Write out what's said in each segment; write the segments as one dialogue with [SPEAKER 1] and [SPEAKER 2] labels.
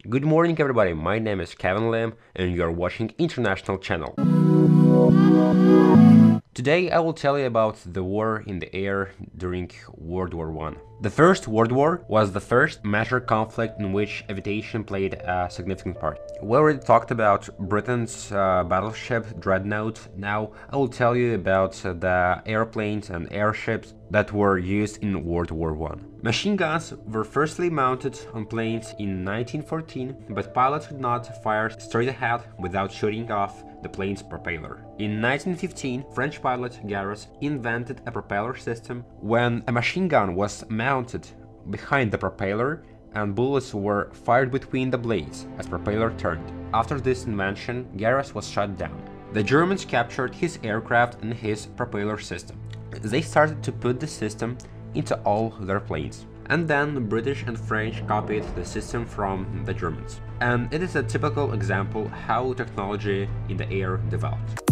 [SPEAKER 1] Good morning everybody, my name is Kevin Lim and you are watching International Channel. Today I will tell you about the war in the air during World War I. The First World War was the first major conflict in which aviation played a significant part. We already talked about Britain's battleship Dreadnought. Now I will tell you about the airplanes and airships that were used in World War I. Machine guns were firstly mounted on planes in 1914, but pilots could not fire straight ahead without shooting off the plane's propeller. In 1915, French pilot Garros invented a propeller system when a machine gun was mounted behind the propeller and bullets were fired between the blades as propeller turned. After this invention, Garros was shot down. The Germans captured his aircraft and his propeller system. They started to put the system into all their planes. And then the British and French copied the system from the Germans. And it is a typical example how technology in the air developed.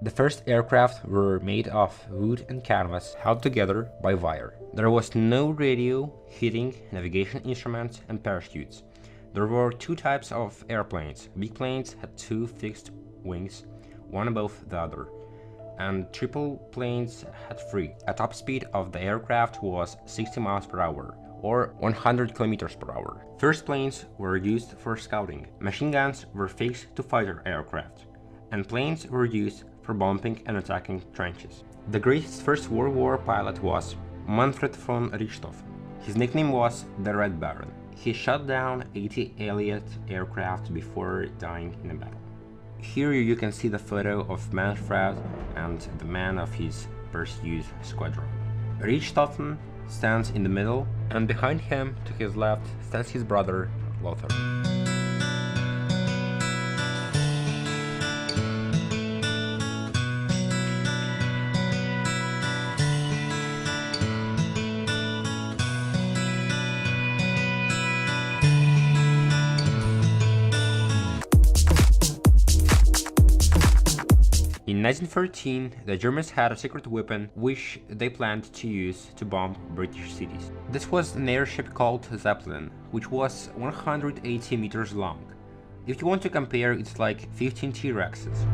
[SPEAKER 1] The first aircraft were made of wood and canvas held together by wire. There was no radio, heating, navigation instruments, and parachutes. There were two types of airplanes. Big planes had two fixed wings, one above the other, and triple planes had three. A top speed of the aircraft was 60 miles per hour, or 100 kilometers per hour. First planes were used for scouting. Machine guns were fixed to fighter aircraft, and planes were used for bombing and attacking trenches. The greatest First World War pilot was Manfred von Richthofen. His nickname was the Red Baron. He shot down 80 Allied aircraft before dying in a battle. Here you can see the photo of Manfred and the man of his pursuit squadron. Richthofen stands in the middle, and behind him to his left stands his brother Lothar. In 1913, the Germans had a secret weapon which they planned to use to bomb British cities. This was an airship called Zeppelin, which was 180 meters long. If you want to compare, it's like 15 T-Rexes.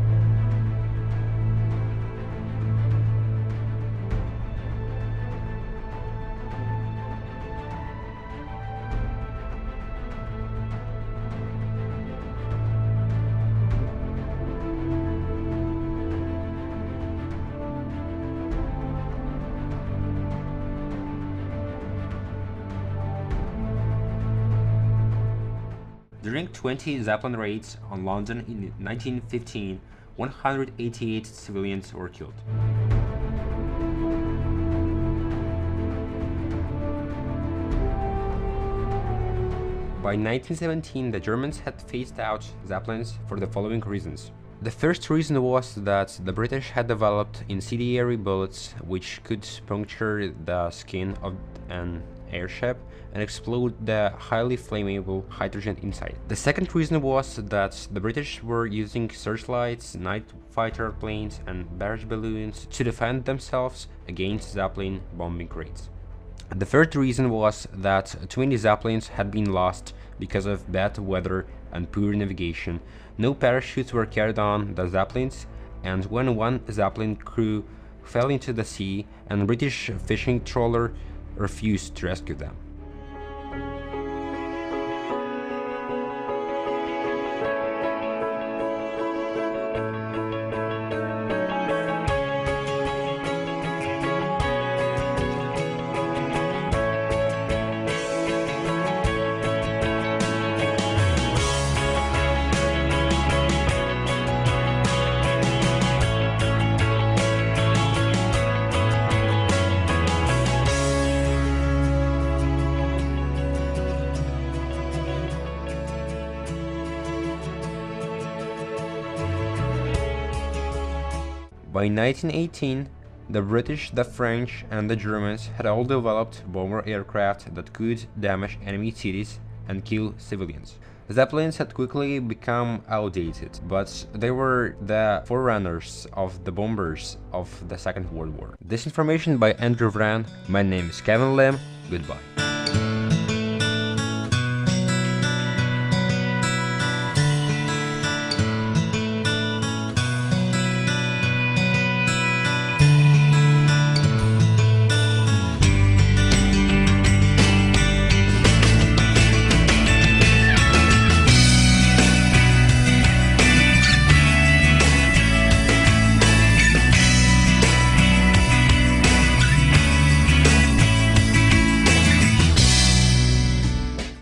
[SPEAKER 1] During 20 Zeppelin raids on London in 1915, 188 civilians were killed. By 1917, the Germans had phased out Zeppelins for the following reasons. The first reason was that the British had developed incendiary bullets which could puncture the skin of an airship and explode the highly flammable hydrogen inside. The second reason was that the British were using searchlights, night fighter planes, and barrage balloons to defend themselves against Zeppelin bombing raids. The third reason was that too many Zeppelins had been lost because of bad weather and poor navigation. No parachutes were carried on the Zeppelins, and when one Zeppelin crew fell into the sea, a British fishing trawler refused to rescue them. By 1918, the British, the French, and the Germans had all developed bomber aircraft that could damage enemy cities and kill civilians. Zeppelins had quickly become outdated, but they were the forerunners of the bombers of the Second World War. This information by Andrew Vran. My name is Kevin Lim. Goodbye.